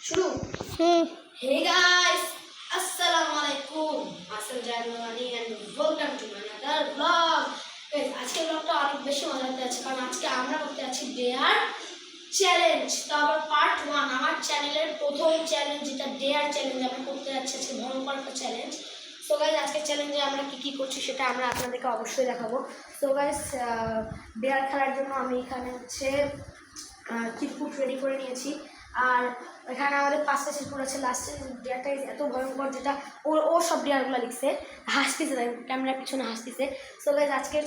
শুরু। Hey guys, Assalamualaikum. Asal January and welcome to another vlog. Guys, আজকের vlogটা অনেক বেশি মজা হতে যাচ্ছে কারণ আজকে আমরা করতে যাচ্ছি ডেয়ার চ্যালেঞ্জ। তো আবার পার্ট 1 আমার চ্যানেলের প্রথম চ্যালেঞ্জ যেটা ডেয়ার চ্যালেঞ্জ আমরা করতে যাচ্ছি আজকে ভয়ঙ্কর একটা চ্যালেঞ্জ। সো গাইজ আজকের চ্যালেঞ্জে আমরা কি করছি সেটা আমরা আপনাদেরকে অবশ্যই দেখাবো। সো গাইজ ডেয়ার খেলার জন্য আমি এখানে হচ্ছে চিটকুট রেডি করে নিয়েছি। আর এখানে আমাদের 5টা চিটকুট আছে। লাস্টের ডেয়ারটা এত ভয়ঙ্কর যেটা ও সব ডেয়ারগুলো লিখছে, হাসতেছে, তাই ক্যামেরার পিছনে হাসতেছে। সো গাইজ আজকের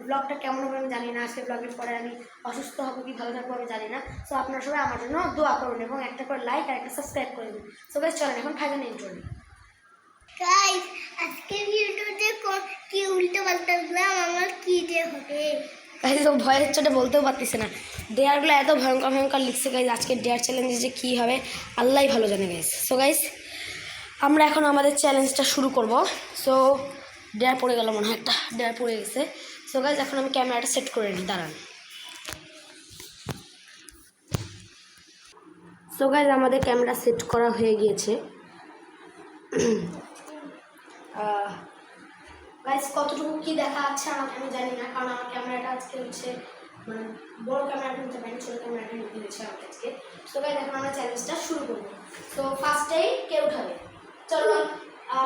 ব্লগটা কেমন হবে আমি জানি না। আজকের ব্লগের পরে আমি অসুস্থ হবো কি ভালো থাকবো আমি জানি না। সো আপনারা সবাই আমার জন্য দোয়া করুন এবং একটা করে লাইক আর একটা সাবস্ক্রাইব করে দিন। সো গাইজ চলেন এখন ফাইনাল ইন্ট্রো দিই। গাইস আজকে ভিডিওতে কি উল্টো পাল্টা বললাম আমার কি যে হবে। গাইজ ও ভয়ের চোটে বলতেও পারতেছে না। ডেয়ারগুলো এত ভয়ঙ্কর ভয়ঙ্কর লিখছে গাইজ। আজকে ডেয়ার চ্যালেঞ্জে যে কী হবে আল্লাহই ভালো জানে গাইজ। সো গাইজ আমরা এখন আমাদের চ্যালেঞ্জটা শুরু করব। সো ডেয়ার পড়ে গেল, মনে হয় একটা ডেয়ার পড়ে গেছে। সো গাইজ এখন আমি ক্যামেরাটা সেট করে নিই, দাঁড়ান। সো গাইজ আমাদের ক্যামেরা সেট করা হয়ে গিয়েছে। গাইজ কতটুকু কী দেখা যাচ্ছে আমাকে আমি জানি না, কারণ আমার ক্যামেরাটা আজকে হচ্ছে মানে বড় ক্যামেরাটা নিতে পারিনি, ছোটো ক্যামেরাটা নিতে হয়েছে আমাকে আজকে। সো গাইজ এখন আমরা চ্যালেঞ্জটা শুরু করবো। তো ফার্স্টেই কে উঠাবে? চলো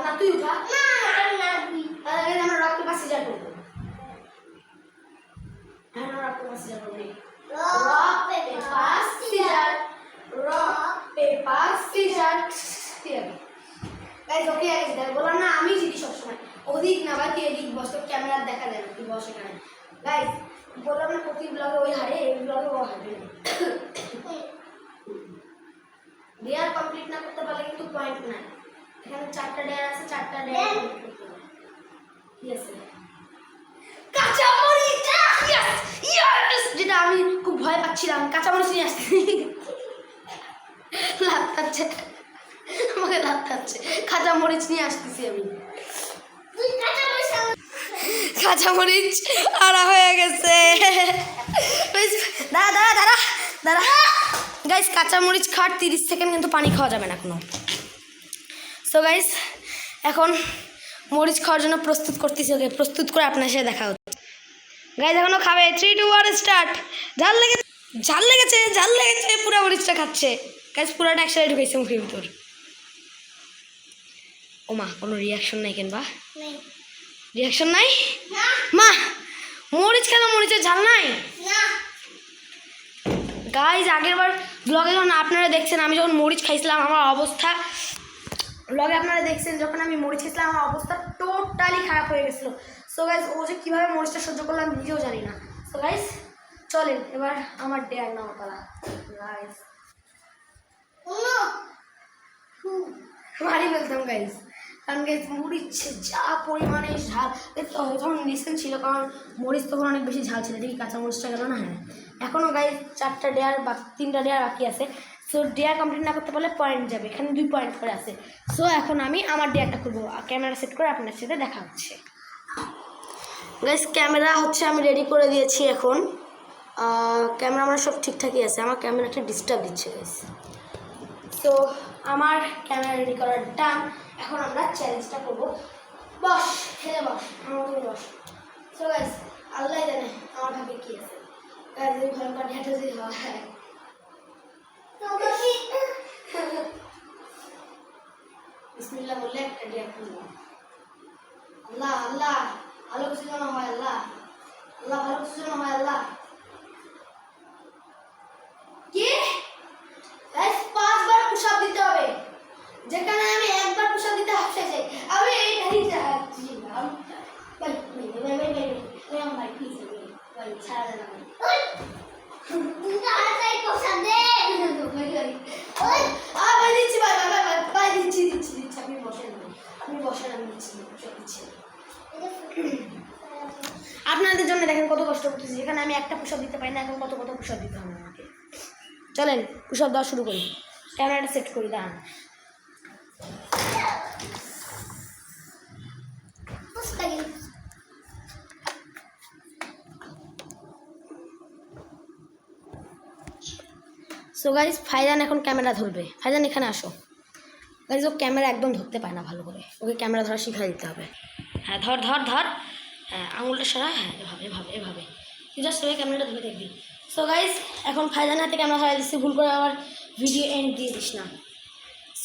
না তুই উঠা। আমরা রক পেপার সিজার করবো। হ্যাঁ আমরা রক পেপার সিজার করবো। Rock paper scissor, rock paper scissor. Guys ওকে আগে জিতে বললাম না, আমি জিতি সবসময়। ওদিক না বা তুই এদিক বস, তো ক্যামেরা দেখা যায় না, তুই বস এখানে। গাইজ বললাম না প্রতি ব্লগে ওই হারে, এই ব্লগে ও হারবে। ডেয়ার কমপ্লিট না করতে পারলে কিন্তু পয়েন্ট নাই। এখানে 4টা ডেয়ার আছে, 4টা ডেয়ার কমপ্লিট করতে হবে। ঠিক আছে, কাঁচামরিচ, ইয়েস ইয়েস, যেটা আমি খুব ভয় পাচ্ছিলাম। কাঁচামরিচ নিয়ে আসছি, লাভ খাচ্ছে আমাকে, লাভ খাচ্ছে। কাঁচামরিচ নিয়ে আসতেছি আমি। কাঁচামরিচ আড়া হয়ে গেছে। দাঁড়া দাঁড়া দাঁড়া দাঁড়া গাইস, কাঁচামরিচ খাওয়ার 30 সেকেন্ড কিন্তু পানি খাওয়া যাবে না কোনো। সো গাইস এখন মরিচ খাওয়ার জন্য প্রস্তুত করতেছি। ওকে প্রস্তুত করে আপনার সাথে দেখা হচ্ছে। গাইস এখনও খাবে। 3, 2, 1 স্টার্ট। ঝাল লেগেছে, ঝাল লেগেছে, ঝাল লেগেছে। পুরো মরিচটা খাচ্ছে গাইস, পুরাটা একসাথে ঢুকেছে মুখের ভিতর। ও মা, কোনো রিয়াকশন নাই কেন বা? রিয়াকশন নাই মা? মরিচ খেলো, মরিচের ঝাল নাই? গাইজ আগের বার ব্লগে যখন আপনারা দেখছেন আমি যখন মরিচ খাইছিলাম আমার অবস্থা, ব্লগে আপনারা দেখছেন যখন আমি মরিচ খাইছিলাম আমার অবস্থা টোটালি খারাপ হয়ে গেছিলো। সো গাইজ ও যে কীভাবে মরিচটা সহ্য করলাম নিজেও জানি না। সো গাইজ চলেন এবার আমার ডেয়ার নাও পালা। গাইজ মারি ফেলতাম গাইজ, কারণ গাইজ মরিচ যা পরিমাণে ঝাল তখন রিসেন্ট ছিল, কারণ মরিচ তখন অনেক বেশি ঝাল ছিল। দেখি কাঁচা মরিচটা গেল না? হ্যাঁ এখনও গাইজ 4টা ডেয়ার বা 3টা ডেয়ার বাকি আছে। সো ডেয়ার কমপ্লিট না করতে পারলে পয়েন্ট যাবে, এখানে 2 পয়েন্ট করে আছে। সো এখন আমি আমার ডেয়ারটা করবো, ক্যামেরা সেট করে আপনার সাথে দেখা হচ্ছে। গাইজ ক্যামেরা হচ্ছে আমি রেডি করে দিয়েছি। এখন ক্যামেরা আমার সব ঠিকঠাকই আছে, আমার ক্যামেরাটা ডিস্টার্ব দিচ্ছে গাইজ। তো আমার ক্যামেরা রেডি করার ডান। এখন আমরা চ্যালেঞ্জটা করবো। বস, খেলে বস, আমার মতো বস। সো গাইজ আল্লাহ জানে আমার ভাবে কি আছে। গাইজ যদি ভয়ঙ্কর ঢেঁটো যদি হয়, বিসমিল্লাহ বললে একটা ডেয়ার করবো। আল্লাহ আল্লাহ ভালো কিছু যেন হয়, আল্লাহ আল্লাহ ভালো কিছু যেন হয়। আল্লাহ কি 5বার পুশ-আপ দিতে হবে, যেখানে আমি একবার পুশ-আপ দিতে হাফ যাই। আমি এইটাই চাচ্ছিলাম। ভাই প্লিজ ভাই ছাড়া দেন আমি। ভাই দিচ্ছি, ভাই ভাই ভাই ভাই দিচ্ছি দিচ্ছি দিচ্ছি। আপনি বসেন, আপনি বসেন, আমি দিচ্ছি দিচ্ছি। আপনাদের জন্য দেখেন কত কষ্ট করতেছি, যেখানে আমি একটা পুশ-আপ দিতে পারি না, এখন কত কত পুশ-আপ দিতে হবে আমাকে। চলেন পুশ-আপ দেওয়া শুরু করি, ক্যামেরাটা সেট করি, দাঁড়ান। সো সো গাইজ ফাইজান এখন ক্যামেরা ধরবে। ফাইজান এখানে আসো। গাইজ ও ক্যামেরা একদম ধরতে পায় না ভালো করে, ওকে ক্যামেরা ধরা শিখিয়ে দিতে হবে। হ্যাঁ ধর ধর ধর, হ্যাঁ আঙুলটা সরা, হ্যাঁ এভাবে এভাবে এভাবে, তুই জাস্ট সবাই ক্যামেরাটা ধরে দেখবি। সো গাইজ এখন ফাইজানের হাতে ক্যামেরা ধরা দিচ্ছি, ভুল করে আবার ভিডিও এন্ড দিয়ে দিস না।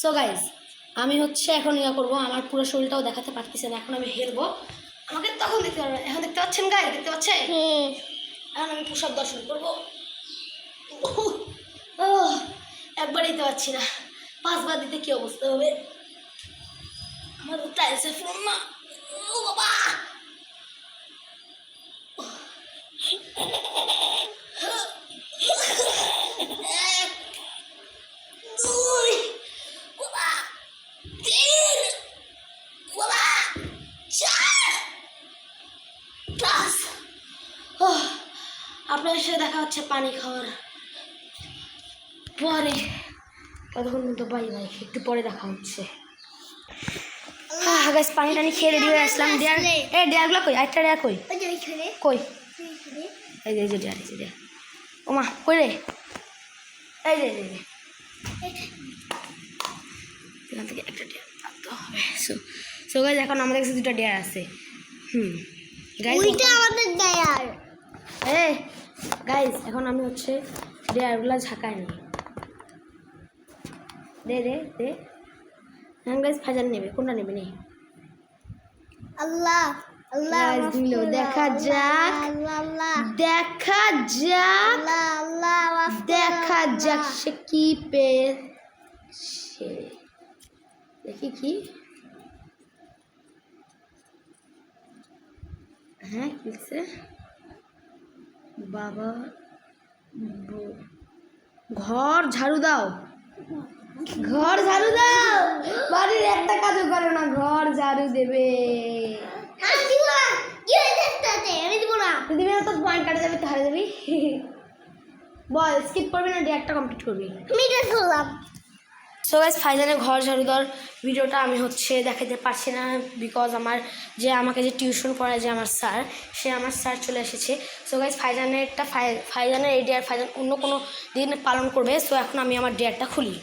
সো গাইজ আমি হচ্ছে এখন ইয়া করবো, আমার পুরো শরীরটাও দেখাতে পারতেছে না, এখন আমি হেলবো, আমাকে তখন দেখতে পারবে। এখন দেখতে পাচ্ছেন গাইজ, দেখতে পাচ্ছেন? এখন আমি পুষার দর্শন করবো। একবার দিতে পারছি না, 5 বার দিতে কি অবস্থা হবে আমার, টাইলসের ফ্লোর না। ও বাবা, আপনাদের সাথে দেখা হচ্ছে পানি খাওয়ার পরে। কতক্ষণ মতো বাই বাই, একটু পরে দেখা হচ্ছে। গাইস পানি টানি খেয়ে রেডি হয়ে আসলাম। ডেয়ার ডেয়ারগুলো কই? একটা ডেয়ার কই? কই? এই যে ডেয়ার, এই যে ডেয়ার। ওমা কই রে? এই যে এখান থেকে একটা ডেয়ার আনতে হবে। সো গাইস এখন আমাদের কাছে 2টা ডেয়ার আছে। গাইস ওইটা আমাদের ডেয়ার। গাইস এখন আমি হচ্ছে ডেয়ারগুলো ঝাঁকাই নি। দে দে দে। হ্যাঁ গাইস ফাইজান নেবে, কোনটা নেবে? নেই আল্লাহ আল্লাহ দিল, দেখা যাক দেখা যাক দেখা যাক সে কি পেয়েছে। দেখি কি, হ্যাঁ কিছে বাবা, ঘর ঝাড়ু দাও, ঘর ঝাড়ু দাও। বাড়ির একটা কাজও করে না, ঘর ঝাড়ু দেবে। আমি দিব না, কি হয়েছে তাতে? আমি দিব না। তুই দিবি না তো পয়েন্ট কাটা যাবে, তো হারে যাবি। বল স্কিপ করবি না ডেয়ারটা কমপ্লিট করবি? আমি এটা করলাম। সো গাইস ফাইজানের ঘর ঝাড়ু দেওয়ার ভিডিওটা আমি হচ্ছে দেখাতে পারছি না, বিকজ আমার যে আমাকে যে টিউশন পড়ায় যে আমার স্যার, সে আমার স্যার চলে এসেছে। সো গাইস ফাইজানেরটা ফাইজানের এই ডেয়ার ফাইজান অন্য কোনো দিন পালন করবে। সো এখন আমি আমার ডেয়ারটা খুলি।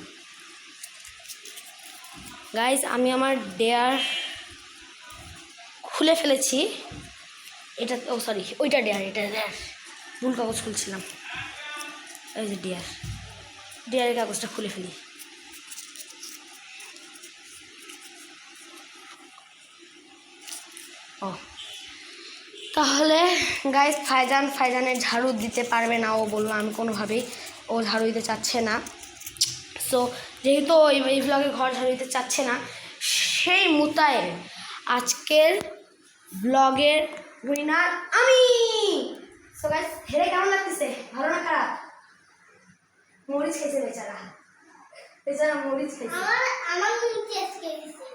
গাইস আমি আমার ডেয়ার খুলে ফেলেছি। এটা ও সরি, ওইটা ডেয়ার, এটা ডেয়ার, ভুল কাগজ খুলছিলাম। এই যে ডেয়ারের কাগজটা খুলে ফেলি। ও তাহলে গাইস ফাইজানের ঝাড়ু দিতে পারবে না, ও বললো আমি কোনোভাবেই ও ঝাড়ু দিতে চাচ্ছে না। সো যেহেতু এই ব্লগে ঘর ঝাড়ু দিতে চাচ্ছে না, সেই মুতায়ে আজকের ব্লগের উইনার আমি। সো গাইস হেরে কেমন লাগতেছে? ভালো না খারাপ? মরিচ খেয়েছে বেচারা, বেচারা মরিচ খেয়েছে। আমার মুখে আজকে দিছে,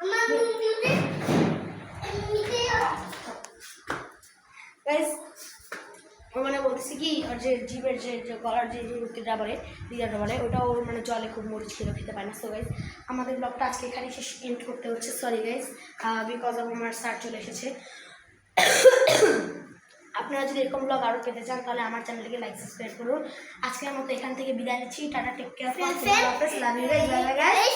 আমার মুখে এমনিতে গাইস মানে বলতেছি কি, আর যে জিভের যে গলার যে রুটিটা বলে দিদাটা বলে, ওটা ওর মানে জলে খুব মরিচ খেতে পায় না। সো গাইস আমাদের ব্লগটা আজকে এখানে শেষ এন্ড করতে হচ্ছে। সরি গাইস, বিকজ অফ আমার স্যার চলে এসেছে। আপনারা যদি এরকম ব্লগ আরও পেতে চান তাহলে আমার চ্যানেলটিকে লাইক সাবস্ক্রাইব করুন। আজকের মতো এখান থেকে বিদায় নিচ্ছি। Tata, take care, love you guys, bye bye guys.